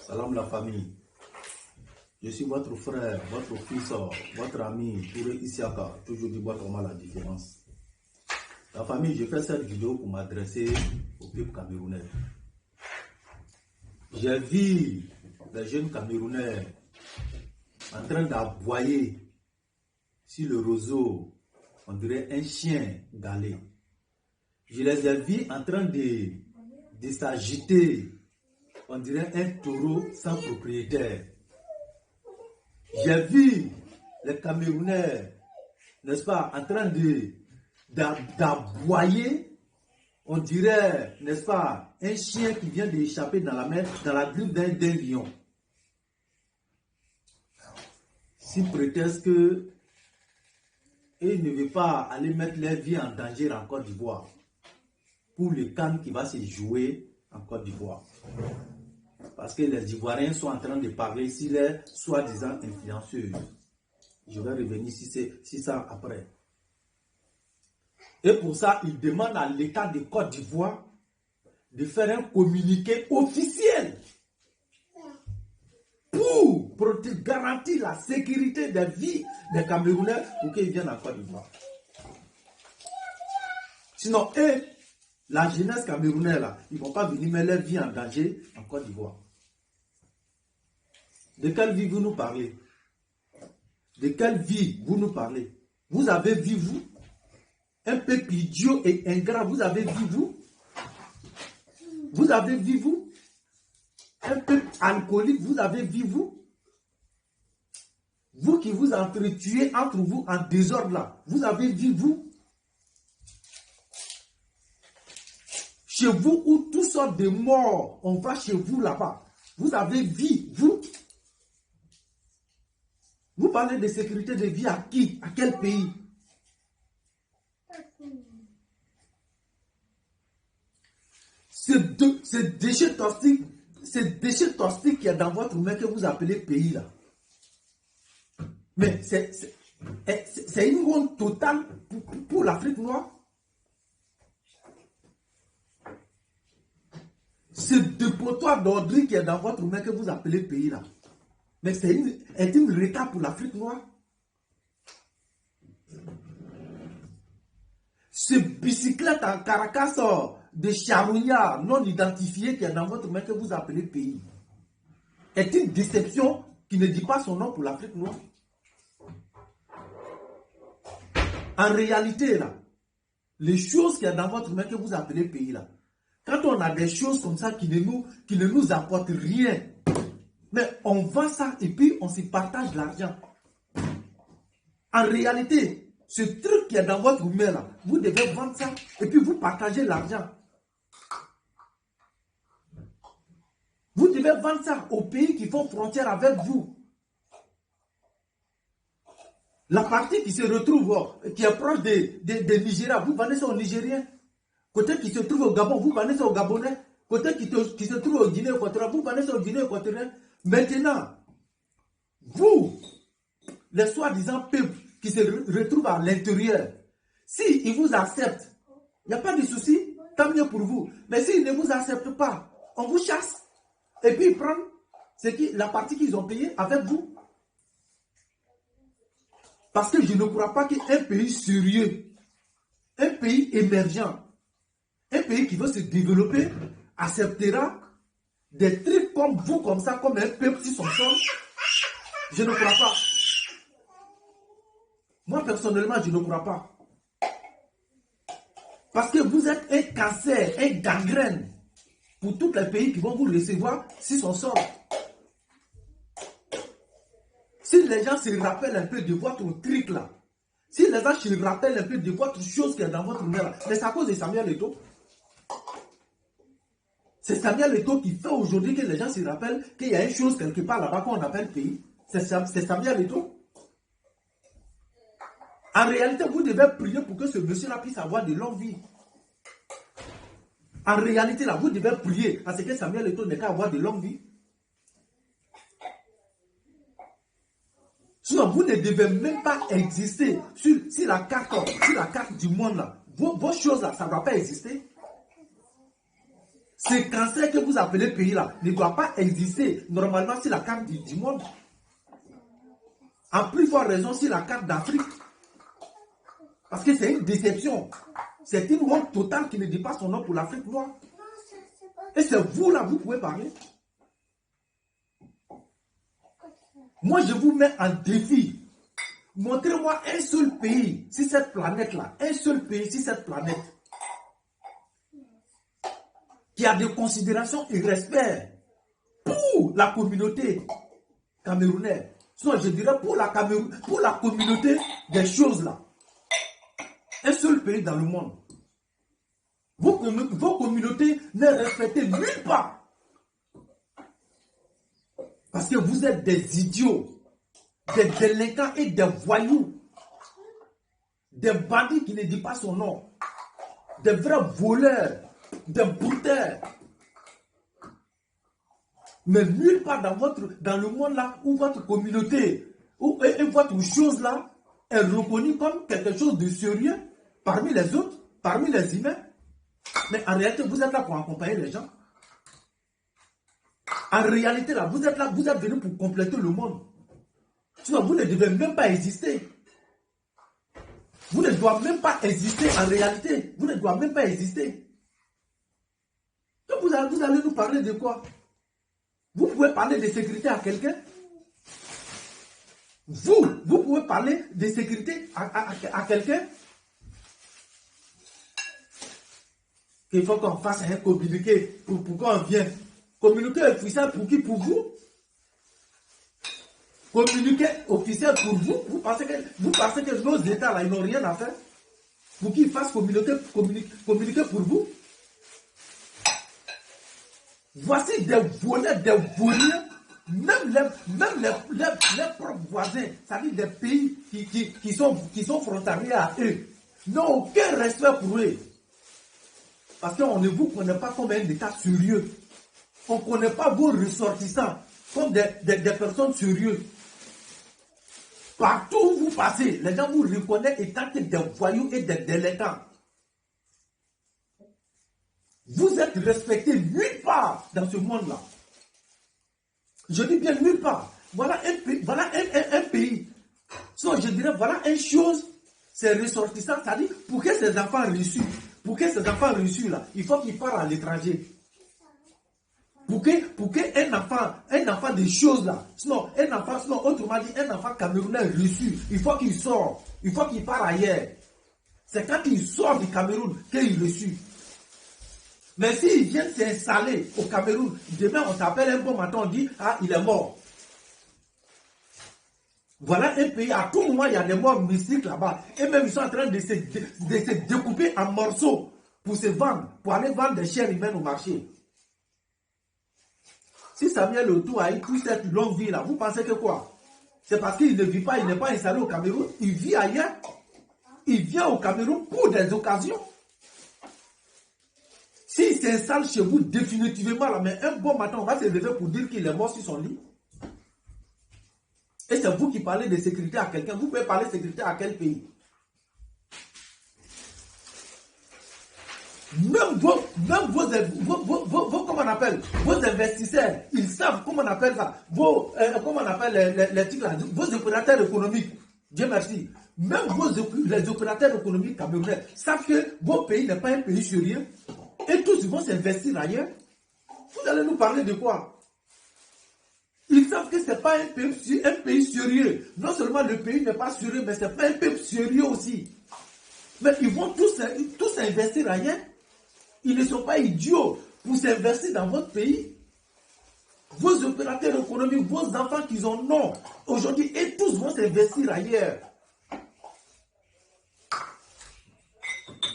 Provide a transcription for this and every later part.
Salam la famille. Je suis votre frère, votre fils, votre ami, Touré Isiaka, toujours du bois comment la différence. La famille, je fais cette vidéo pour m'adresser au peuple camerounais. J'ai vu les jeunes Camerounais en train d'aboyer sur le roseau, on dirait un chien galé. Je les ai vus en train de s'agiter, on dirait un taureau sans propriétaire. J'ai vu les Camerounais, n'est-ce pas, en train d'aboyer, on dirait, n'est-ce pas, un chien qui vient d'échapper dans la mer, dans la griffe d'un lion. Si prétexte que ils ne veulent pas aller mettre leur vie en danger en Côte d'Ivoire pour le CAN qui va se jouer en Côte d'Ivoire. Parce que les Ivoiriens sont en train de parler sur les soi-disant influenceuses. Je vais revenir sur ça après. Et pour ça, ils demandent à l'État de Côte d'Ivoire de faire un communiqué officiel pour garantir la sécurité des vies des Camerounais pour qu'ils viennent en Côte d'Ivoire. Sinon, eux, la jeunesse camerounaise, là, ils ne vont pas venir mettre leur vie en danger en Côte d'Ivoire. De quelle vie vous nous parlez? De quelle vie vous nous parlez? Vous avez vu, vous, un peuple idiot et ingrat, vous avez vu, vous? Vous avez vu, vous? Un peuple alcoolique, vous avez vu, vous? Vous qui vous entretuez entre vous en désordre là, vous avez vu, vous? Chez vous où tout sort de morts, on va chez vous là-bas. Vous avez vu, vous? Vous parlez de sécurité de vie à qui? À quel pays? Ces déchets toxiques qui est dans votre main que vous appelez pays là. Mais c'est une honte totale pour l'Afrique noire. Ce dépotoir d'ordures qui est dans votre main que vous appelez pays là. Mais c'est une retard pour l'Afrique noire. Ce bicyclette en carcasse de charouillard non identifié qui est dans votre main que vous appelez pays est une déception qui ne dit pas son nom pour l'Afrique noire. En réalité, là, les choses qui sont dans votre main que vous appelez pays, là, quand on a des choses comme ça qui ne nous apportent rien, mais on vend ça et puis on s'y partage l'argent. En réalité, ce truc qui est dans votre main, là, vous devez vendre ça et puis vous partagez l'argent. Vous devez vendre ça aux pays qui font frontière avec vous. La partie qui se retrouve, qui est proche de Nigeria, vous vendez ça aux Nigériens. Côté qui se trouve au Gabon, vous vendez ça aux Gabonais. Côté qui se trouve au Guinée équatoriale, vous vendez ça au Guinée équatoriale. Maintenant, vous, les soi-disant peuples qui se retrouvent à l'intérieur, s'ils vous acceptent, il n'y a pas de souci, tant mieux pour vous. Mais s'ils ne vous acceptent pas, on vous chasse. Et puis ils prennent la partie qu'ils ont payée avec vous. Parce que je ne crois pas qu'un pays sérieux, un pays émergent, un pays qui veut se développer, acceptera des trucs comme vous, comme ça, comme un peuple sur son sol. Je ne crois pas. Moi, personnellement, je ne crois pas. Parce que vous êtes un cancer, un gangrène pour tous les pays qui vont vous recevoir sur son sol. Si les gens se rappellent un peu de votre truc là, si les gens se rappellent un peu de votre chose qui est dans votre main là, mais c'est à cause de Samuel Eto'o. C'est Samuel Eto'o qui fait aujourd'hui que les gens se rappellent qu'il y a une chose quelque part là-bas qu'on appelle pays. C'est Samuel Eto'o. En réalité, vous devez prier pour que ce monsieur-là puisse avoir de longue vie. En réalité, là, vous devez prier à ce que Samuel Eto'o n'ait qu'à avoir de longue vie. Sinon, vous ne devez même pas exister sur la carte du monde là. Vos choses là, ça ne doit pas exister. Ce cancer que vous appelez pays là ne doit pas exister normalement sur la carte du monde. En plus forte raison sur la carte d'Afrique. Parce que c'est une déception. C'est une honte totale qui ne dit pas son nom pour l'Afrique noire. Et c'est vous là, vous pouvez parler. Moi, je vous mets en défi. Montrez-moi un seul pays sur cette planète-là, un seul pays sur cette planète qui a des considérations et respect pour la communauté camerounaise. Sinon, je dirais pour la communauté des choses là. Un seul pays dans le monde. Vos communautés ne respectez nulle part. Parce que vous êtes des idiots, des délinquants et des voyous, des bandits qui ne disent pas son nom, des vrais voleurs, des brouteurs. Mais nulle part dans le monde là où votre communauté et votre chose là est reconnue comme quelque chose de sérieux parmi les autres, parmi les humains. Mais en réalité, vous êtes là pour accompagner les gens. En réalité, là, vous êtes venus pour compléter le monde. Sinon, vous ne devez même pas exister. Vous ne doivez même pas exister en réalité. Vous ne doivez même pas exister. Donc vous allez nous parler de quoi? Vous pouvez parler de sécurité à quelqu'un? Vous pouvez parler de sécurité à quelqu'un? Il faut qu'on fasse un communiqué pour qu'on vienne. Communiqué officiel pour qui? Pour vous? Communiqué officiel pour vous? Vous pensez que nos États là, ils n'ont rien à faire? Pour qu'ils fassent communiqué pour vous? Voici des voleurs, des voleurs, même les propres voisins, c'est-à-dire des pays qui sont frontaliers à eux, n'ont aucun respect pour eux. Parce qu'on ne vous connaît pas comme un État sérieux. On ne connaît pas vos ressortissants comme des personnes sérieuses. Partout où vous passez, les gens vous reconnaissent étant des voyous et des délinquants. Vous êtes respectés nulle part dans ce monde-là. Je dis bien nulle part. Voilà un pays. So, je dirais, voilà une chose, c'est ressortissant, c'est-à-dire, pour que ces enfants réussissent là, il faut qu'ils partent à l'étranger. Pour qu'un enfant des choses là, sinon, autrement dit, un enfant camerounais réussi, il faut qu'il sorte, il faut qu'il parte ailleurs. C'est quand il sort du Cameroun qu'il réussit. Mais s'ils viennent s'installer au Cameroun, demain on s'appelle un bon matin, on dit, ah, il est mort. Voilà un pays, à tout moment, il y a des morts mystiques là-bas. Et même ils sont en train de se découper en morceaux pour se vendre, pour aller vendre des chairs humaines au marché. Si Samuel Autou a eu toute cette longue vie là, vous pensez que quoi? C'est parce qu'il ne vit pas, il n'est pas installé au Cameroun, il vit ailleurs. Il vient au Cameroun pour des occasions. S'il s'installe chez vous définitivement là, mais un bon matin, on va se lever pour dire qu'il est mort sur son lit. Et c'est vous qui parlez de sécurité à quelqu'un. Vous pouvez parler de sécurité à quel pays? Même vos comment on appelle, vos investisseurs, ils savent comment on appelle ça. Comment on appelle les trucs là, vos opérateurs économiques. Dieu merci. Même les opérateurs économiques camerounais savent que vos pays n'est pas un pays sérieux. Et tous ils vont s'investir ailleurs. Vous allez nous parler de quoi? Ils savent que ce n'est pas un pays sérieux. Non seulement le pays n'est pas sérieux, mais ce n'est pas un pays sérieux aussi. Mais ils vont tous investir ailleurs. Ils ne sont pas idiots pour s'investir dans votre pays. Vos opérateurs économiques, vos enfants qu'ils ont non, aujourd'hui, et tous vont s'investir ailleurs.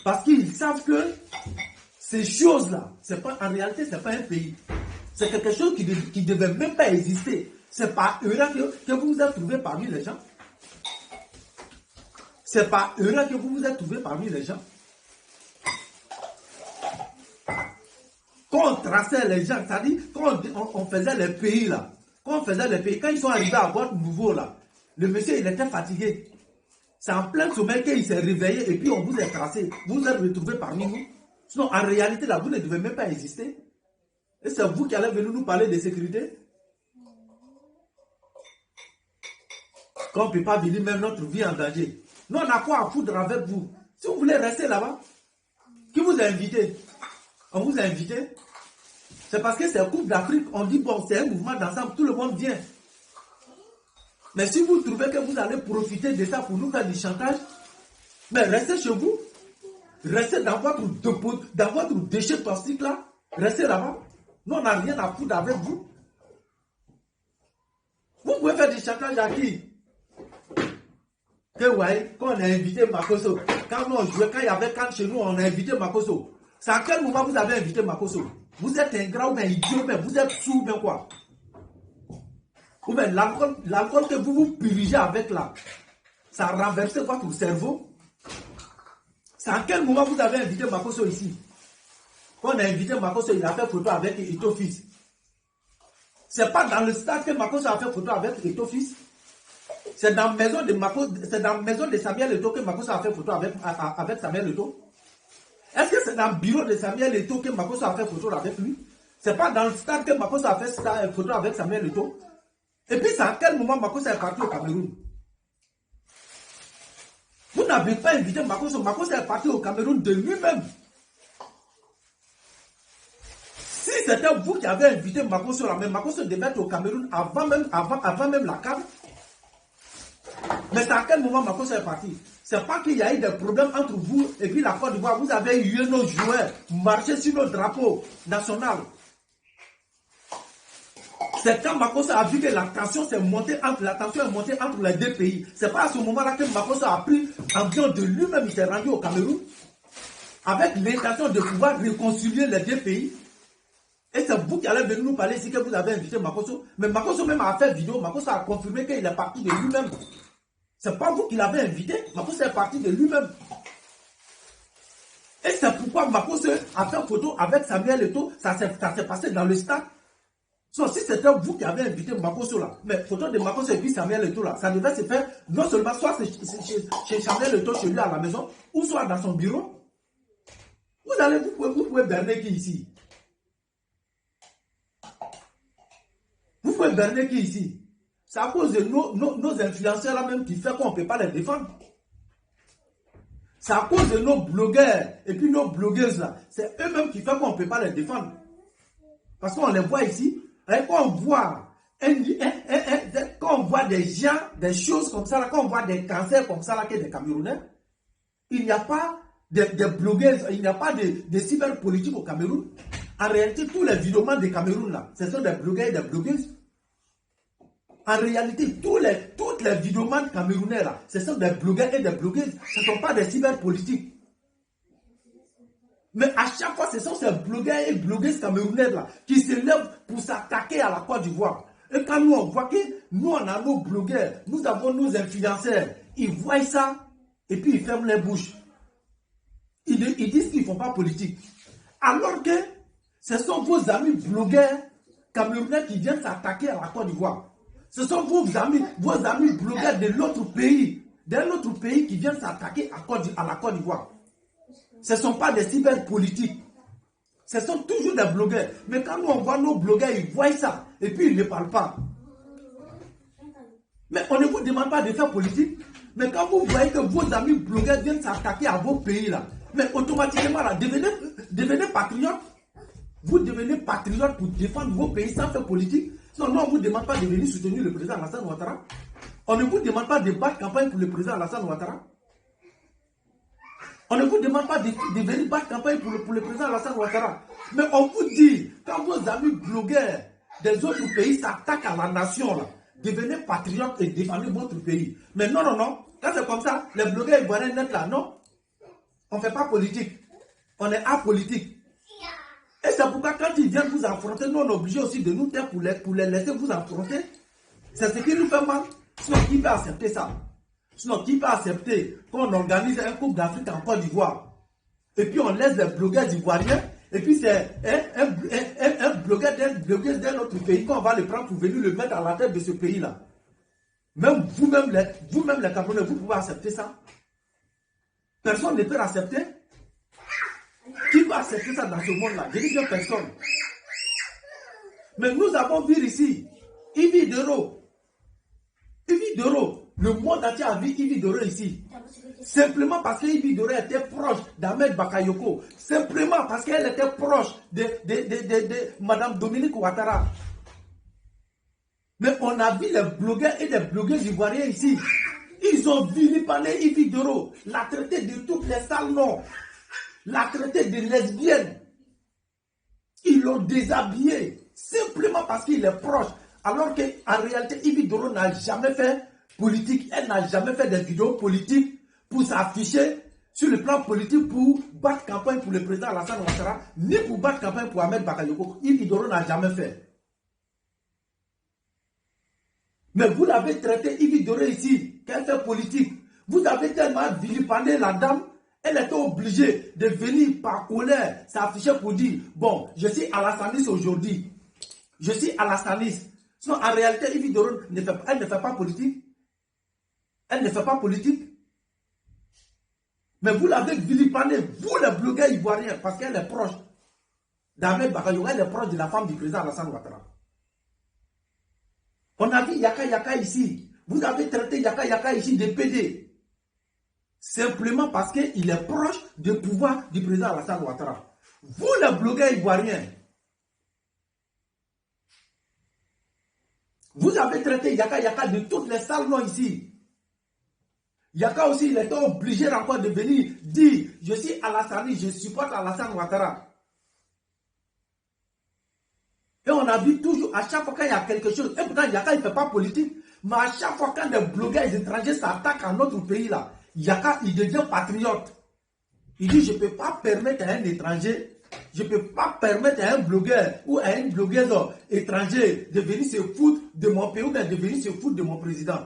Parce qu'ils savent que ces choses-là, en réalité, ce n'est pas un pays. C'est quelque chose qui ne devait même pas exister. C'est pas heureux que vous vous êtes trouvé parmi les gens. C'est pas heureux que vous vous êtes trouvé parmi les gens. Quand on traçait les gens, c'est-à-dire quand on faisait les pays là, quand ils sont arrivés à votre nouveau là, le monsieur il était fatigué. C'est en plein sommeil qu'il s'est réveillé et puis on vous a tracé. Vous vous êtes retrouvés parmi nous. Sinon, en réalité là, vous ne devez même pas exister. Et c'est vous qui allez venir nous parler de sécurité? Quand on ne peut pas venir mettre notre vie en danger. Nous, on a quoi à foutre avec vous? Si vous voulez rester là-bas, qui vous a invité? On vous a invité? C'est parce que c'est Coupe d'Afrique, on dit bon, c'est un mouvement d'ensemble, tout le monde vient. Mais si vous trouvez que vous allez profiter de ça pour nous faire du chantage, mais restez chez vous. Restez dans votre déchet toxique là. Restez là-bas. Nous, on n'a rien à foutre avec vous. Vous pouvez faire du chantage à qui? Que ouais, quand on a invité Makosso, quand nous on jouait, quand il y avait Cannes chez nous, on a invité Makosso. C'est à quel moment vous avez invité Makosso? Vous êtes ingrat ou bien idiot, mais vous êtes sourd, mais quoi? Ou bien l'alcool que vous vous purigez avec là, ça a renversé votre cerveau. C'est à quel moment vous avez invité Makosso ici? Quand on a invité Makosso, il a fait photo avec Eto'o Fils. C'est pas dans le stade que Makosso a fait photo avec Eto'o Fils. C'est dans la maison de Makosso, c'est dans la maison de Samuel Eto'o que Makosso a fait photo avec Samuel Eto'o. Est-ce que c'est dans le bureau de Samuel Eto'o que Makosso a fait photo avec lui? C'est pas dans le stade que Makosso a fait photo avec Samuel Eto'o. Et puis c'est à quel moment Makosso est parti au Cameroun? Vous n'avez pas invité Makosso. Makosso est parti au Cameroun de lui-même. Si c'était vous qui avez invité Makosso là, mais Makosso devait être au Cameroun avant même la CAN. Mais c'est à quel moment Makosso est parti? C'est pas qu'il y a eu des problèmes entre vous et puis la Côte d'Ivoire. Vous avez eu nos joueurs marcher sur nos drapeaux nationaux. C'est quand Makosso a vu que la tension est montée entre les deux pays. C'est pas à ce moment-là que Makosso a pris avion de lui-même, il s'est rendu au Cameroun avec l'intention de pouvoir réconcilier les deux pays. Et c'est vous qui allez venir nous parler ici que vous avez invité Makosso. Mais Makosso même a fait vidéo, Makosso a confirmé qu'il est parti de lui-même. C'est pas vous qui l'avez invité, Makosso est parti de lui-même. Et c'est pourquoi Makosso a fait photo avec Samuel Eto'o, ça s'est passé dans le stade. So, si c'était vous qui avez invité Makosso là, mais photo de Makosso et puis Samuel Eto'o là, ça devait se faire non seulement soit chez Samuel Eto'o, chez lui à la maison, ou soit dans son bureau. Vous pouvez berner qui ici? Vous pouvez berner qui ici? C'est à cause de nos influenceurs là même qui fait qu'on ne peut pas les défendre. C'est à cause de nos blogueurs et puis nos blogueuses là. C'est eux-mêmes qui font qu'on ne peut pas les défendre. Parce qu'on les voit ici. Et quand on voit des gens, des choses comme ça, là, quand on voit des cancers comme ça, là, que des Camerounais, il n'y a pas de blogueuses, il n'y a pas de cyberpolitique au Cameroun. En réalité, tous les vidéomans des Cameroun, là, ce sont des blogueurs et des blogueuses. En réalité, toutes les vidéomans camerounais, là, ce sont des blogueurs et des blogueuses. Ce ne sont pas des cyberpolitiques. Mais à chaque fois, ce sont ces blogueurs et blogueuses camerounaises là qui se lèvent pour s'attaquer à la Côte d'Ivoire. Et quand nous, on voit que nous, on a nos blogueurs, nous avons nos influenceurs, ils voient ça et puis ils ferment les bouches. Ils disent qu'ils ne font pas politique. Alors que ce sont vos amis blogueurs camerounais qui viennent s'attaquer à la Côte d'Ivoire. Ce sont vos amis blogueurs de l'autre pays, d'un autre pays qui viennent s'attaquer à la Côte d'Ivoire. Ce ne sont pas des cyberpolitiques. Ce sont toujours des blogueurs. Mais quand nous on voit nos blogueurs, ils voient ça. Et puis ils ne parlent pas. Mais on ne vous demande pas de faire politique. Mais quand vous voyez que vos amis blogueurs viennent s'attaquer à vos pays là, mais automatiquement là, devenez patriote. Vous devenez patriote pour défendre vos pays sans faire politique. Sinon, nous, on ne vous demande pas de venir soutenir le président Alassane Ouattara. On ne vous demande pas de battre campagne pour le président Alassane Ouattara. On ne vous demande pas de venir battre campagne pour le président Alassane Ouattara. Mais on vous dit, quand vos amis blogueurs des autres pays s'attaquent à la nation, là, devenez patriote et défendez votre pays. Mais non, non, non. Quand c'est comme ça, les blogueurs ivoiriens net là, non. On ne fait pas politique. On est apolitique. Et c'est pourquoi quand ils viennent vous affronter, nous on est obligé aussi de nous taire pour les laisser vous affronter. C'est ce qui nous fait mal. Sinon, qui peut accepter ça? Sinon, qui peut accepter qu'on organise un Coupe d'Afrique en Côte d'Ivoire? Et puis on laisse les blogueurs ivoiriens, et puis c'est un blogueur d'un autre pays qu'on va le prendre pour venir le mettre à la tête de ce pays-là. Même vous-même les Camerounais, vous pouvez accepter ça? Personne ne peut accepter. Qui va accepter ça dans ce monde-là? Je dis bien personne. Mais nous avons vu ici, Ivi Doro, le monde entier a vu Ivi Doro ici. Simplement parce que Ivi Doro était proche d'Ahmed Bakayoko. Simplement parce qu'elle était proche de Madame Dominique Ouattara. Mais on a vu les blogueurs et les blogueuses ivoiriens ici. Ils ont vilipendé Ivi Doro, la traité de toutes les sales noms, la traité de lesbienne. Ils l'ont déshabillé simplement parce qu'il est proche. Alors qu'en réalité, Ivi Doro n'a jamais fait politique. Elle n'a jamais fait des vidéos politiques pour s'afficher sur le plan politique pour battre campagne pour le président Alassane Ouattara, ni pour battre campagne pour Ahmed Bakayoko. Ivi Doro n'a jamais fait. Mais vous l'avez traité, Ivi Doro ici, qu'elle fait politique. Vous avez tellement vilipendé la dame, elle était obligée de venir par colère s'afficher pour dire, bon, je suis alassaniste aujourd'hui. Je suis alassaniste. Sinon, en réalité, Ivi Doro, elle ne fait pas politique. Elle ne fait pas politique. Mais vous l'avez vilipendé, vous les blogueurs ivoiriens, parce qu'elle est proche d'Ahmed Bakayoko, elle est proche de la femme du président Alassane Ouattara. On a vu Yaka Yaka ici. Vous avez traité Yaka Yaka ici de PD. Simplement parce qu'il est proche du pouvoir du président Alassane Ouattara. Vous, les blogueurs ivoiriens, vous avez traité Yaka Yaka de toutes les sales noms ici. Yaka aussi, il était obligé encore de venir dire, je suis Alassane, je supporte Alassane Ouattara. Et on a vu toujours, à chaque fois qu'il y a quelque chose, et pourtant Yaka il ne fait pas politique, mais à chaque fois quand des blogueurs étrangers s'attaquent à notre pays là, Yaka il devient patriote. Il dit, je ne peux pas permettre à un étranger, je ne peux pas permettre à un blogueur ou à une blogueuse étranger de venir se foutre de mon pays ou de venir se foutre de mon président.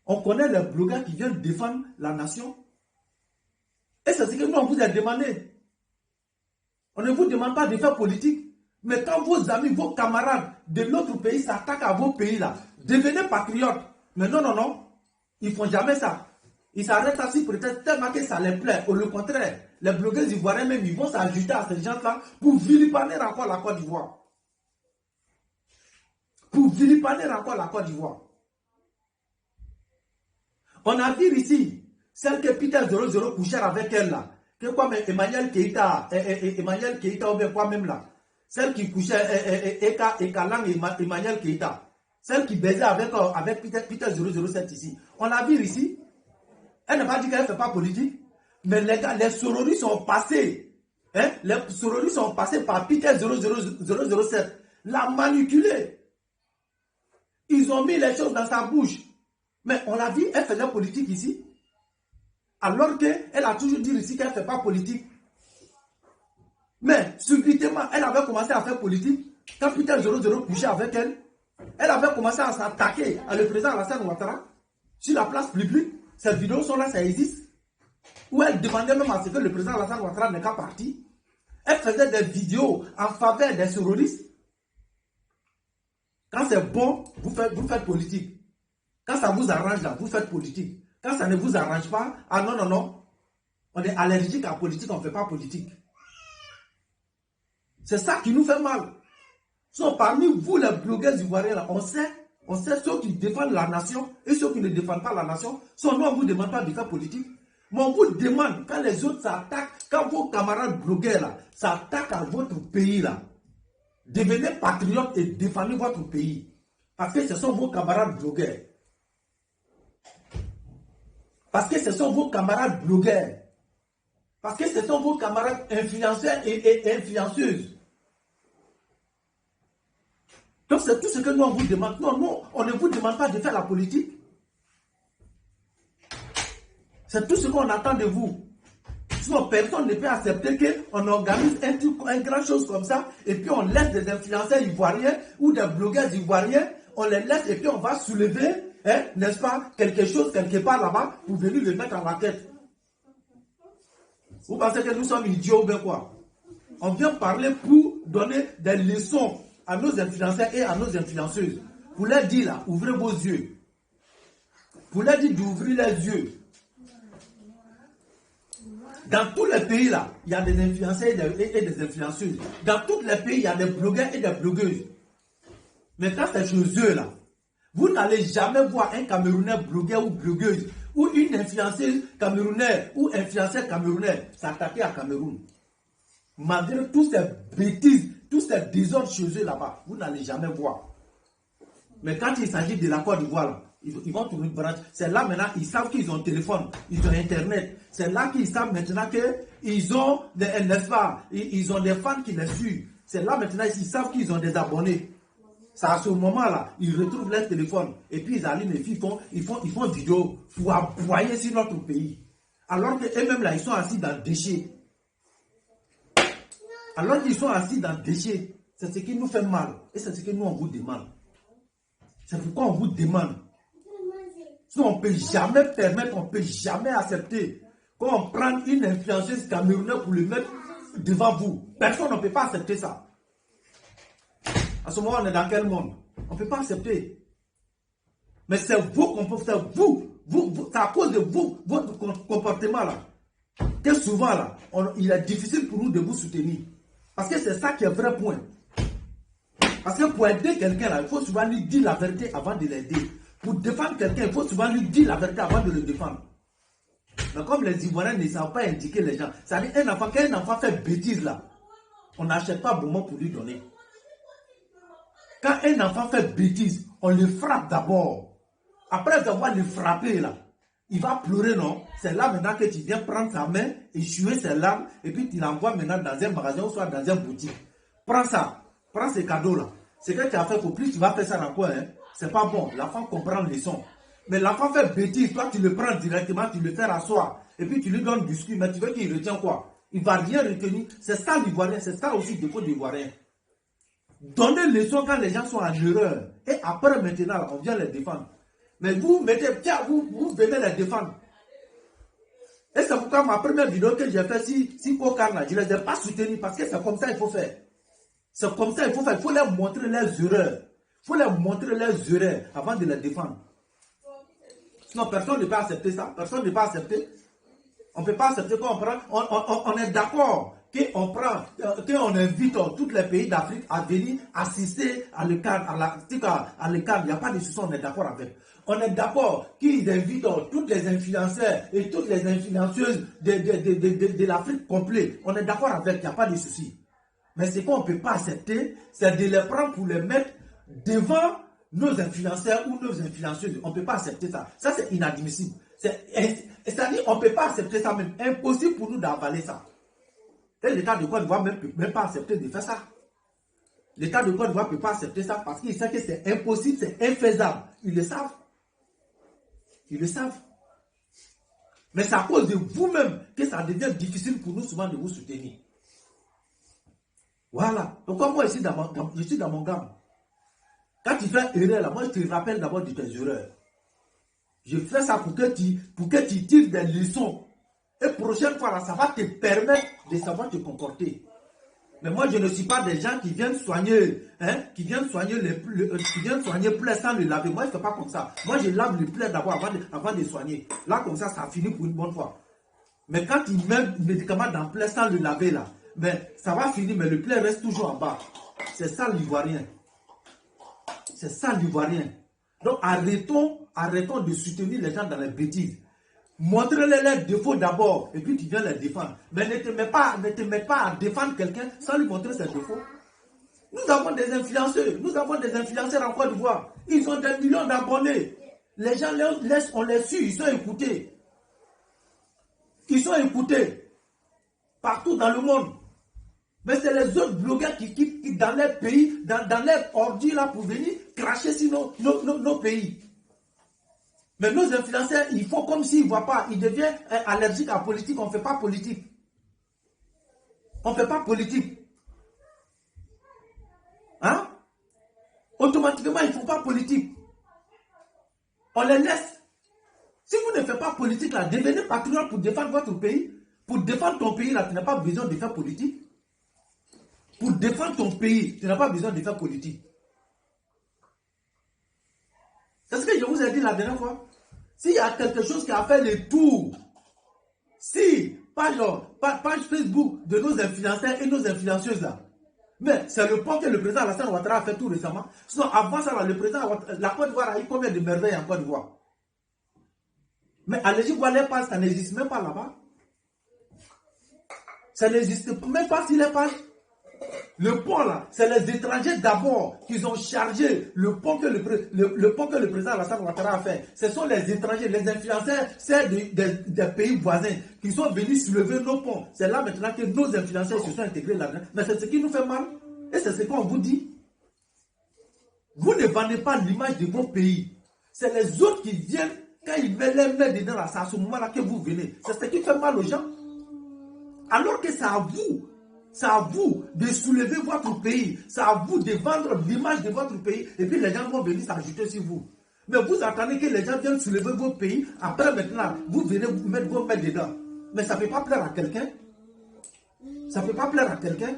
On connaît les blogueurs qui viennent défendre la nation. Et c'est ce que nous on vous a demandé. On ne vous demande pas de faire politique. Mais quand vos amis, vos camarades de l'autre pays s'attaquent à vos pays là, devenez patriotes. Mais non, non, non. Ils ne font jamais ça. Ils s'arrêtent assis peut-être tellement que ça les plaît. Au le contraire, les blogueurs ivoiriens même, ils vont s'ajouter à ces gens-là pour vilipender encore la Côte d'Ivoire. Pour vilipender encore la Côte d'Ivoire. On a vu ici, celle que Peter 00 couchait avec elle là. Que quoi, mais Emmanuel Keïta ou bien quoi même là. Celle qui couchait Eka Lang et Emmanuel Keïta. Celle qui baisait avec Peter 007 ici. On l'a vu ici. Elle n'a pas dit qu'elle ne fait pas politique. Mais les gars, les sororis sont passés. Hein? Les sororis sont passés par Peter 007. L'a manipulé. Ils ont mis les choses dans sa bouche. Mais on l'a vu, elle faisait politique ici. Alors qu'elle a toujours dit ici qu'elle ne fait pas politique. Mais subitement, elle avait commencé à faire politique. Quand Peter 00 couchait avec elle, elle avait commencé à s'attaquer à le président Alassane Ouattara sur la place publique. Ces vidéos sont là, ça existe. Où elle demandait même à ce que le président Alassane Ouattara n'est qu'à partir. Elle faisait des vidéos en faveur des terroristes. Quand c'est bon, vous faites politique. Quand ça vous arrange là, vous faites politique. Quand ça ne vous arrange pas, ah non, non, non. On est allergique à la politique, on ne fait pas politique. C'est ça qui nous fait mal. So, parmi vous, les blogueurs ivoiriens, là, on sait ceux qui défendent la nation et ceux qui ne défendent pas la nation. So, nous, on ne vous demande pas de faire politique. Mais on vous demande, quand les autres s'attaquent, quand vos camarades blogueurs là, s'attaquent à votre pays, là, devenez patriotes et défendez votre pays. Parce que ce sont vos camarades blogueurs. Parce que ce sont vos camarades blogueurs. Parce que ce sont vos camarades influenceurs et influenceuses. Donc c'est tout ce que nous on vous demande. Non, nous, on ne vous demande pas de faire la politique. C'est tout ce qu'on attend de vous. Sinon, personne ne peut accepter qu'on organise un grand chose comme ça et puis on laisse des influenceurs ivoiriens ou des blogueurs ivoiriens, on les laisse et puis on va soulever, hein, n'est-ce pas, quelque chose quelque part là-bas pour venir le mettre en la tête. Vous pensez que nous sommes idiots ou bien quoi? On vient parler pour donner des leçons à nos influenceurs et à nos influenceuses. Pour leur dire là, ouvrez vos yeux. Pour leur dire d'ouvrir les yeux. Dans tous les pays là, il y a des influenceurs et des influenceuses. Dans tous les pays, il y a des blogueurs et des blogueuses. Mais quand c'est chez eux là, vous n'allez jamais voir un Camerounais blogueur ou blogueuse ou une influenceuse camerounaise ou influenceur camerounais s'attaquer à Cameroun. Malgré toutes ces bêtises, tous ces désordres chez eux là-bas, vous n'allez jamais voir. Mais quand il s'agit de la Côte d'Ivoire, ils vont tourner une branche. C'est là maintenant, ils savent qu'ils ont téléphone, ils ont internet. C'est là qu'ils savent maintenant qu'ils ont n'est-ce pas, ils ont des fans qui les suivent. C'est là maintenant, ils savent qu'ils ont des abonnés. C'est à ce moment-là, ils retrouvent leur téléphone et puis ils allument et puis ils font vidéo pour aboyer sur notre pays. Alors qu'eux-mêmes là, ils sont assis dans le déchet. Alors qu'ils sont assis dans le déchet, c'est ce qui nous fait mal. Et c'est ce que nous, on vous demande. C'est pourquoi on vous demande. Sinon, on ne peut jamais permettre, on ne peut jamais accepter qu'on prenne une influenceuse camerounaise pour le mettre devant vous. Personne ne peut pas accepter ça. À ce moment, on est dans quel monde? On ne peut pas accepter. Mais c'est vous qu'on peut faire, c'est à cause de vous, votre comportement là, que souvent là, il est difficile pour nous de vous soutenir. Parce que c'est ça qui est vrai point. Parce que pour aider quelqu'un là, il faut souvent lui dire la vérité avant de l'aider. Pour défendre quelqu'un, il faut souvent lui dire la vérité avant de le défendre. Mais comme les Ivoiriens ne savent pas indiquer les gens, c'est-à-dire quand un enfant fait bêtise là, on n'achète pas bonbon pour lui donner. Quand un enfant fait bêtise, on le frappe d'abord. Après avoir le frappé là, il va pleurer, non? C'est là maintenant que tu viens prendre sa main, essuyer ses larmes, et puis tu l'envoies maintenant dans un magasin ou soit dans une boutique. Prends ça, prends ces cadeaux là. C'est que tu as fait qu'au plus tu vas faire ça dans quoi, hein? C'est pas bon, l'enfant comprend le son. Mais l'enfant fait bêtise, toi tu le prends directement, tu le fais asseoir, et puis tu lui donnes du biscuit, mais tu veux qu'il retient quoi? Il va rien retenir. C'est ça l'Ivoirien, c'est ça aussi le défaut de l'Ivoirien. Donnez leçon quand les gens sont en erreur. Et après maintenant, on vient les défendre. Mais vous mettez, tiens, vous venez les défendre. Et c'est pourquoi ma première vidéo que j'ai faite si Kokana, je ne les ai pas soutenus parce que c'est comme ça qu'il faut faire. C'est comme ça qu'il faut faire. Il faut leur montrer leurs erreurs. Il faut leur montrer leurs erreurs avant de les défendre. Sinon, personne ne peut accepter ça. Personne ne peut accepter. On ne peut pas accepter qu'on prend. On est d'accord qu'on invite tous les pays d'Afrique à venir assister à l'ECAN. À l'ECAN, il n'y a pas de souci, on est d'accord avec. On est d'accord qu'ils invitent tous les influenceurs et toutes les influenceuses de l'Afrique complète. On est d'accord avec, il n'y a pas de souci. Mais ce qu'on ne peut pas accepter, c'est de les prendre pour les mettre devant nos influenceurs ou nos influenceuses. On ne peut pas accepter ça. Ça, c'est inadmissible. C'est-à-dire qu'on ne peut pas accepter ça même. Impossible pour nous d'avaler ça. Et l'État de Côte d'Ivoire ne peut même pas accepter de faire ça. L'État de Côte d'Ivoire ne peut pas accepter ça parce qu'il sait que c'est impossible, c'est infaisable. Ils le savent. Ils le savent. Mais c'est à cause de vous-même que ça devient difficile pour nous souvent de vous soutenir. Voilà. Donc moi, je suis dans mon gamme. Quand tu fais erreur, là, moi, je te rappelle d'abord de tes erreurs. Je fais ça pour que tu tires des leçons. Et prochaine fois, là, ça va te permettre de savoir te comporter. Mais moi, je ne suis pas des gens qui viennent soigner, qui viennent soigner plaies sans le laver. Moi, je ne fais pas comme ça. Moi, je lave les plaies d'abord avant de soigner. Là, comme ça finit pour une bonne fois. Mais quand il met le médicament dans le plaie sans le laver, là, ben, ça va finir, mais le plaie reste toujours en bas. C'est ça l'Ivoirien. C'est ça l'Ivoirien. Donc, arrêtons de soutenir les gens dans les bêtises. Montrez-les leurs défauts d'abord, et puis tu viens les défendre. Mais ne te mets pas à défendre quelqu'un sans lui montrer ses défauts. Nous avons des influenceurs en Côte d'Ivoire. Ils ont des millions d'abonnés. Les gens, on les suit, ils sont écoutés. Ils sont écoutés partout dans le monde. Mais c'est les autres blogueurs qui dans leur pays, dans leur ordi là, pour venir cracher sur nos pays. Mais nos influenceurs, ils font comme s'ils ne voient pas. Ils deviennent allergiques à la politique. On ne fait pas politique. On ne fait pas politique. Hein? Automatiquement, ils ne font pas politique. On les laisse. Si vous ne faites pas politique, là, devenez patriote pour défendre votre pays. Pour défendre ton pays, là, tu n'as pas besoin de faire politique. Pour défendre ton pays, tu n'as pas besoin de faire politique. C'est ce que je vous ai dit la dernière fois. S'il y a quelque chose qui a fait le tour, si page Facebook de nos influenceurs et nos influenceuses là. Mais c'est le pont que le président Alassane Ouattara a fait tout récemment. Sinon, avant ça, le président la Côte d'Ivoire a eu combien de merveilles en Côte d'Ivoire? Mais allez-y voir les pages, ça n'existe même pas là-bas. Ça n'existe même pas sur les pages. Le pont là, c'est les étrangers d'abord qui ont chargé le pont que le président Alassane Ouattara a fait. Ce sont les étrangers, les influenceurs, c'est des pays voisins qui sont venus soulever nos ponts. C'est là maintenant que nos influenceurs se sont intégrés là-dedans. Mais c'est ce qui nous fait mal. Et c'est ce qu'on vous dit. Vous ne vendez pas l'image de vos pays. C'est les autres qui viennent, quand ils mettent les mains dedans là, c'est à ce moment-là que vous venez. C'est ce qui fait mal aux gens. Alors que c'est à vous. C'est à vous de soulever votre pays. C'est à vous de vendre l'image de votre pays. Et puis les gens vont venir s'ajouter sur vous. Mais vous attendez que les gens viennent soulever vos pays. Après maintenant, vous venez vous mettre vos mains dedans. Mais ça ne peut pas plaire à quelqu'un. Ça ne peut pas plaire à quelqu'un.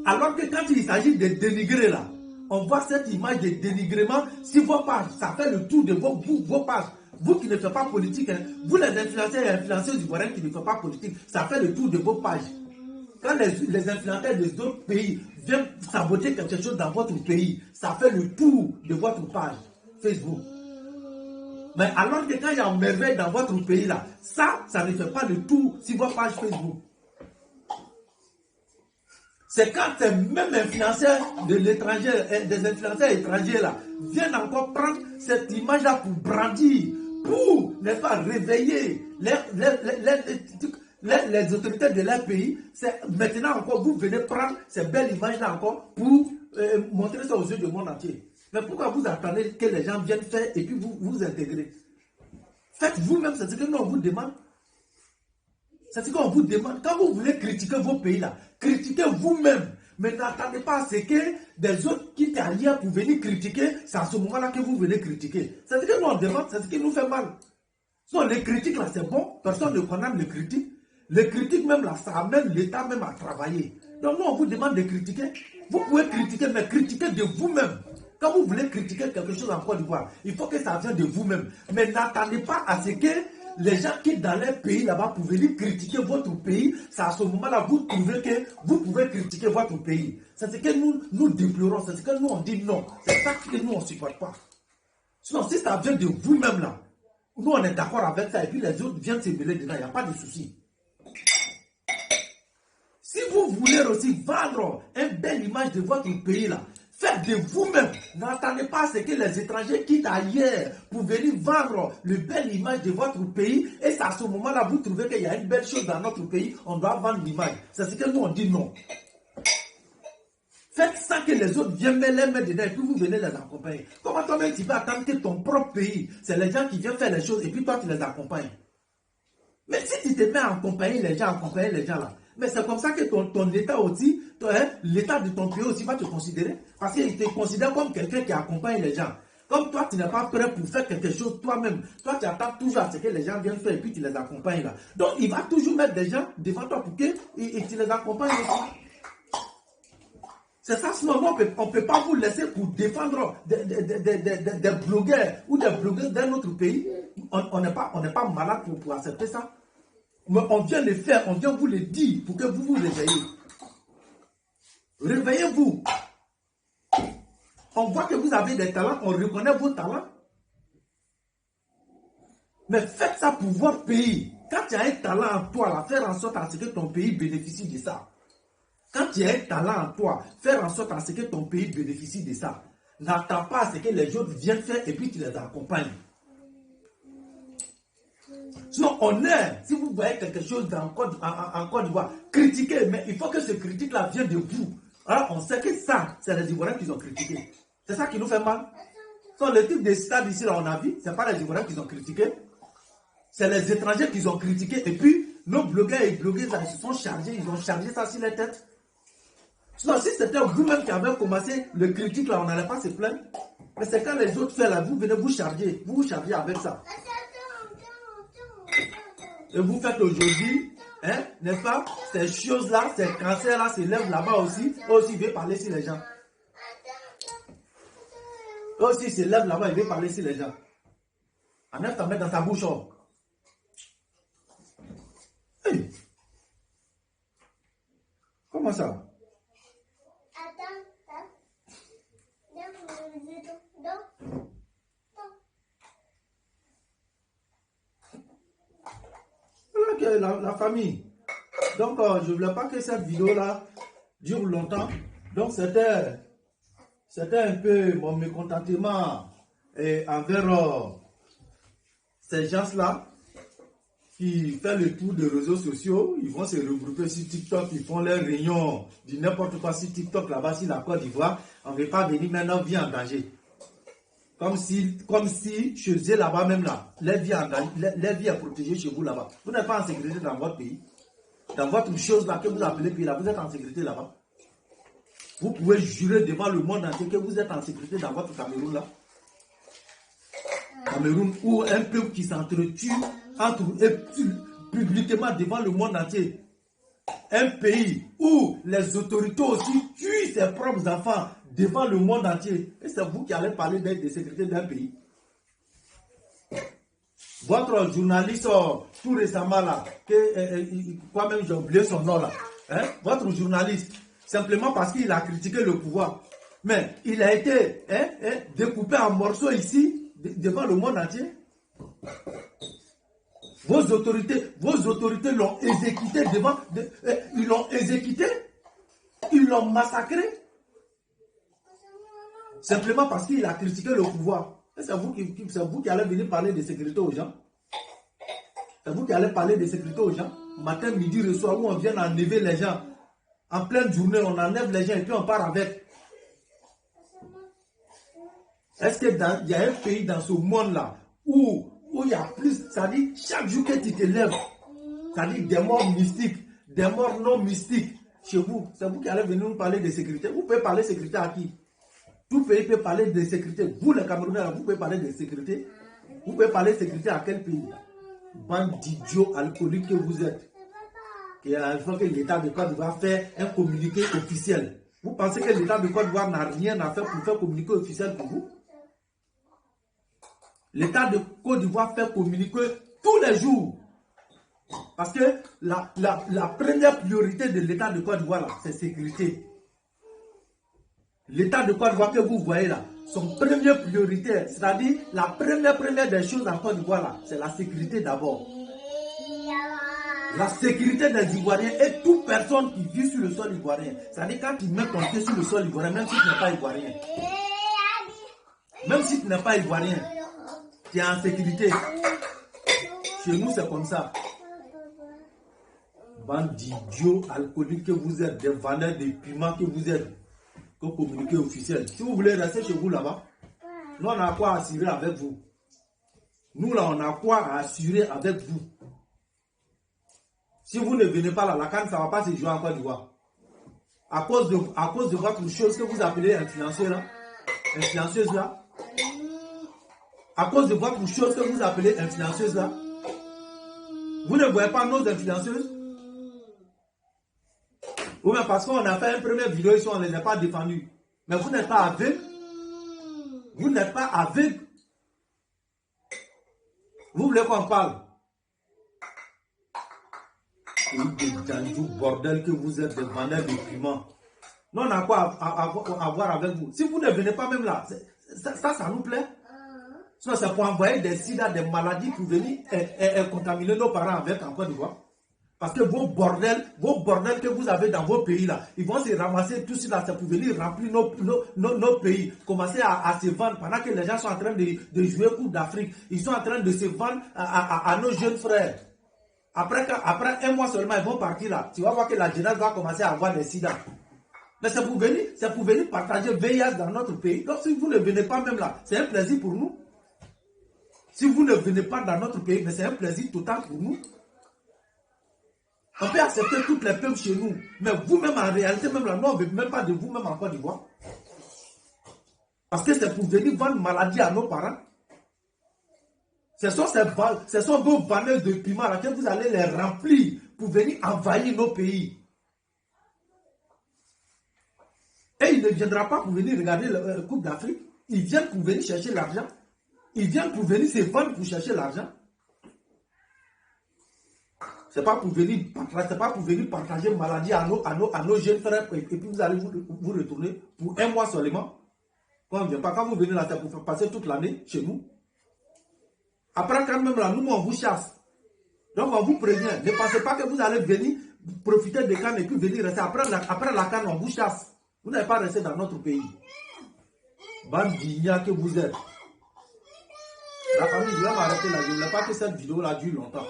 Alors que quand il s'agit de dénigrer là, on voit cette image de dénigrement sur vos pages. Ça fait le tour de vos pages. Vous qui ne faites pas politique, hein, vous les influenceurs et influenceuses ivoiriens qui ne faites pas politique, ça fait le tour de vos pages. Quand les influenceurs des autres pays viennent saboter quelque chose dans votre pays, ça fait le tour de votre page Facebook. Mais alors que quand il y a une merveille dans votre pays là, ça ne fait pas le tour sur votre page Facebook. C'est quand ces mêmes influenceurs de l'étranger, des influenceurs étrangers là, viennent encore prendre cette image là pour brandir, pour ne pas réveiller les autorités de leur pays. C'est maintenant encore, vous venez prendre ces belles images-là encore pour montrer ça aux yeux du monde entier. Mais pourquoi vous attendez que les gens viennent faire et puis vous intégrez? Faites vous-même, c'est ce que nous on vous demande. C'est ce qu'on vous demande. Quand vous voulez critiquer vos pays-là, critiquez vous-même. Mais n'attendez pas à ce que des autres quittent ailleurs pour venir critiquer. C'est à ce moment-là que vous venez critiquer. C'est ce que nous on demande, c'est ce qui nous fait mal. Sinon, les critiques là, c'est bon. Personne ne condamne les critiques. Les critiques même là, ça amène l'État même à travailler. Donc nous, on vous demande de critiquer. Vous pouvez critiquer, mais critiquez de vous-même. Quand vous voulez critiquer quelque chose en Côte d'Ivoire, il faut que ça vienne de vous-même. Mais n'attendez pas à ce que les gens qui dans leur pays là-bas pour venir critiquer votre pays. C'est à ce moment-là vous trouvez que vous pouvez critiquer votre pays. C'est ce que nous déplorons. C'est ce que nous on dit non. C'est ça que nous on ne supporte pas. Sinon, si ça vient de vous-même là, nous on est d'accord avec ça et puis les autres viennent se mêler dedans, il n'y a pas de souci. Si vous voulez aussi vendre une belle image de votre pays là, faites de vous-même. N'attendez pas à ce que les étrangers quittent ailleurs pour venir vendre une belle image de votre pays. Et c'est à ce moment-là, vous trouvez qu'il y a une belle chose dans notre pays, on doit vendre l'image. C'est ce que nous on dit non. Faites ça que les autres viennent mettre les mains dedans et puis vous venez les accompagner. Comment toi-même tu peux attendre que ton propre pays, c'est les gens qui viennent faire les choses et puis toi tu les accompagnes? Mais si tu te mets à accompagner les gens là, mais c'est comme ça que ton État aussi, l'État de ton pays aussi va te considérer. Parce qu'il te considère comme quelqu'un qui accompagne les gens. Comme toi, tu n'es pas prêt pour faire quelque chose toi-même. Toi, tu attends toujours à ce que les gens viennent faire et puis tu les accompagnes là. Donc, il va toujours mettre des gens devant toi pour que tu les accompagnes aussi. C'est ça, sinon on ne peut pas vous laisser pour défendre des blogueurs ou des blogueurs d'un autre pays. On n'est pas malade pour accepter ça. Mais on vient le faire, on vient vous le dire pour que vous vous réveillez. Réveillez-vous. On voit que vous avez des talents, on reconnaît vos talents. Mais faites ça pour votre pays. Quand tu as un talent en toi, là, faire en sorte à ce que ton pays bénéficie de ça. Quand tu as un talent en toi, faire en sorte à ce que ton pays bénéficie de ça. N'attends pas à ce que les autres viennent faire et puis tu les accompagnes. Sinon, on est, si vous voyez quelque chose en Côte d'Ivoire, critiquez, mais il faut que ce critique-là vienne de vous. Alors, on sait que ça, c'est les Ivoiriens qui ont critiqué. C'est ça qui nous fait mal. Sur le type de stade ici, là, on a vu, ce n'est pas les Ivoiriens qui ont critiqué. C'est les étrangers qui ont critiqué. Et puis, nos blogueurs et blogueuses, ils se sont chargés, ils ont chargé ça sur les têtes. Sinon, si c'était vous-même qui avez commencé le critique, là, on n'allait pas se plaindre. Mais c'est quand les autres font là, vous venez vous charger avec ça. Et vous faites aujourd'hui, hein, n'est-ce pas? Ces choses-là, ces cancers-là se lèvent là-bas aussi. Eux aussi, ils veulent parler sur les gens. Eux aussi, ils se lèvent là-bas, ils veulent parler sur les gens. Enlève ta main dans ta bouche. Oh. Comment ça? Voilà que la famille. Donc, je ne voulais pas que cette vidéo-là dure longtemps. Donc, c'était un peu mon mécontentement envers ces gens-là qui font le tour des réseaux sociaux. Ils vont se regrouper sur TikTok, ils font leurs réunions, du n'importe quoi sur TikTok là-bas, sur la Côte d'Ivoire. On ne veut pas venir maintenant, vie en danger. Comme si chez eux là-bas même là, leur vie est protégée chez vous là-bas. Vous n'êtes pas en sécurité dans votre pays. Dans votre chose là que vous appelez pays là, vous êtes en sécurité là-bas. Vous pouvez jurer devant le monde entier que vous êtes en sécurité dans votre Cameroun là. Cameroun où un peuple qui s'entretue publiquement devant le monde entier. Un pays où les autorités aussi tuent ses propres enfants devant le monde entier. Et c'est vous qui allez parler de sécurité d'un pays. Votre journaliste, tout récemment là, quoi même j'ai oublié son nom là, hein? Votre journaliste, simplement parce qu'il a critiqué le pouvoir, mais il a été découpé en morceaux ici, devant le monde entier. Vos autorités l'ont exécuté ils l'ont exécuté, ils l'ont massacré, simplement parce qu'il a critiqué le pouvoir. C'est vous qui allez venir parler de sécurité aux gens. C'est vous qui allez parler de sécurité aux gens. Matin, midi, le soir, où on vient enlever les gens. En pleine journée, on enlève les gens et puis on part avec. Est-ce qu'il y a un pays dans ce monde-là où il y a plus, ça dit, chaque jour que tu te lèves, ça dit des morts mystiques, des morts non mystiques chez vous. C'est vous qui allez venir nous parler de sécurité. Vous pouvez parler de sécurité à qui? Tout pays peut parler de sécurité. Vous, les Camerounais, vous pouvez parler de sécurité. Vous pouvez parler de sécurité à quel pays? Bande d'idiots alcooliques que vous êtes. Il faut que l'État de Côte d'Ivoire fait un communiqué officiel. Vous pensez que l'État de Côte d'Ivoire n'a rien à faire pour faire communiqué officiel pour vous? L'État de Côte d'Ivoire fait communiquer tous les jours. Parce que la première priorité de l'État de Côte d'Ivoire, c'est sécurité. L'État de Côte d'Ivoire que vous voyez là, son première priorité, c'est-à-dire la première des choses en Côte d'Ivoire là, c'est la sécurité d'abord. La sécurité des Ivoiriens et toute personne qui vit sur le sol ivoirien. C'est-à-dire quand tu mets ton pied sur le sol ivoirien, même si tu n'es pas ivoirien. Même si tu n'es pas ivoirien, tu es en sécurité. Chez nous, c'est comme ça. Bande d'idiots alcooliques que vous êtes, des vendeurs de piments que vous êtes. Comme communiqué officiel. Si vous voulez rester chez vous là-bas, nous on a quoi à assurer avec vous. Nous là on a quoi à assurer avec vous. Si vous ne venez pas là, la canne ça ne va pas se jouer en Côte d'Ivoire. À cause de votre chose que vous appelez influenceuse là, à cause de votre chose que vous appelez influenceuse là, vous ne voyez pas nos influenceuses. Ou bien parce qu'on a fait une première vidéo ici, on ne les a pas défendus. Mais vous n'êtes pas aveugle. Vous n'êtes pas aveugle. Vous voulez qu'on parle? Et des bordel que vous êtes, des vendeurs de piments. Nous, on a quoi à voir avec vous? Si vous ne venez pas même là, ça nous plaît. Sinon, c'est pour envoyer des sida, des maladies pour venir et contaminer nos parents avec en Côte d'Ivoire. Parce que vos bordels que vous avez dans vos pays là, ils vont se ramasser tout cela, c'est pour venir remplir nos pays, commencer à se vendre pendant que les gens sont en train de jouer Coupe d'Afrique. Ils sont en train de se vendre à nos jeunes frères. Après un mois seulement, ils vont partir là. Tu vas voir que la jeunesse va commencer à avoir des sida. Mais c'est pour venir partager VIH dans notre pays. Donc si vous ne venez pas même là, c'est un plaisir pour nous. Si vous ne venez pas dans notre pays, mais c'est un plaisir total pour nous. On peut accepter toutes les peuples chez nous. Mais vous-même, en réalité, même là, nous, on ne veut même pas de vous-même en Côte d'Ivoire. Parce que c'est pour venir vendre maladie à nos parents. Ce sont vos banners de piment là que vous allez les remplir pour venir envahir nos pays. Et il ne viendra pas pour venir regarder la Coupe d'Afrique. Ils viennent pour venir chercher l'argent. Ils viennent pour venir se vendre pour chercher l'argent. C'est pas pour venir partager maladie à nos jeunes frères et puis vous allez vous retourner pour un mois seulement. Quand vous venez là, c'est pour passer toute l'année chez nous. Après, quand même là, nous, on vous chasse. Donc, on vous prévient. Ne pensez pas que vous allez venir profiter de Cannes et puis venir rester. Après la Cannes, on vous chasse. Vous n'allez pas rester dans notre pays. Bande d'ignacs que vous êtes. La famille, je vais m'arrêter là. Je ne voulais pas que cette vidéo-là dure longtemps.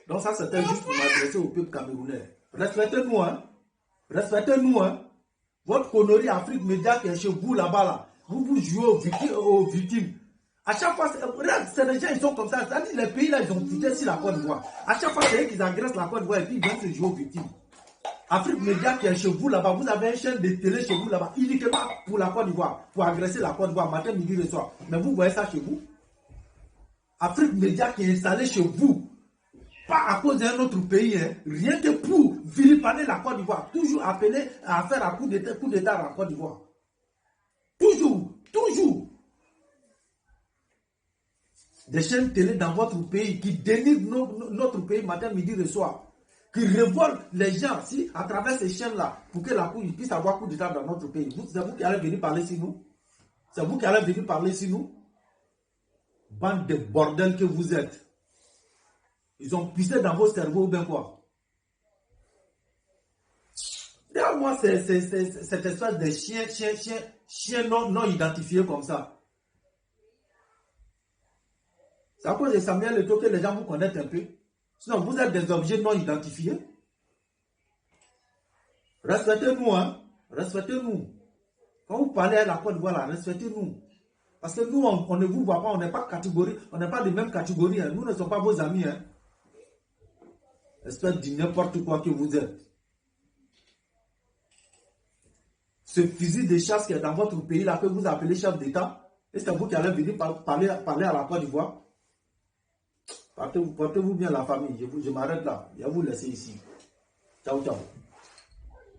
Donc ça, c'était juste pour m'adresser au peuple camerounais. Respectez-nous, hein. Respectez-nous, hein. Votre connerie Afrique Média qui est chez vous là-bas, là. Vous jouez aux victimes. À chaque fois, c'est les gens, ils sont comme ça. C'est-à-dire, les pays là, ils ont quitté sur la Côte d'Ivoire. À chaque fois, c'est eux qui agressent la Côte d'Ivoire et puis ils viennent se jouer aux victimes. Afrique Média qui est chez vous là-bas, vous avez une chaîne de télé chez vous là-bas, uniquement pour la Côte d'Ivoire, pour agresser la Côte d'Ivoire matin, midi, le soir. Mais vous voyez ça chez vous? Afrique Média qui est installé chez vous, pas à cause d'un autre pays, hein, rien que pour vilipender la Côte d'Ivoire, toujours appelé à faire un coup d'État à la Côte d'Ivoire. Toujours. Des chaînes télé dans votre pays qui dénigrent notre pays matin, midi, le soir, qui révoltent les gens si, à travers ces chaînes-là, pour que la Cour puisse avoir coup d'État dans notre pays. C'est vous qui allez venir parler sur nous? C'est vous qui allez venir parler sur nous? Bande de bordel que vous êtes. Ils ont pissé dans vos cerveaux ou bien quoi? D'ailleurs, moi, c'est cette espèce de chien non identifié comme ça. C'est à cause de Samuel Eto'o que les gens vous connaissent un peu. Sinon, vous êtes des objets non identifiés. Respectez-nous, hein. Respectez-nous. Quand vous parlez à la Côte d'Ivoire, respectez-nous. Parce que nous, on ne vous voit pas, on n'est pas catégorie, on n'est pas de même catégorie. Hein. Nous ne sommes pas vos amis. Hein. Espèce de n'importe quoi que vous êtes. Ce fusil de chasse qui est dans votre pays, là, que vous appelez chef d'État, et c'est vous qui allez venir parler à la Côte d'Ivoire. Portez-vous bien la famille. Je m'arrête là. Je vais vous laisser ici. Ciao, ciao.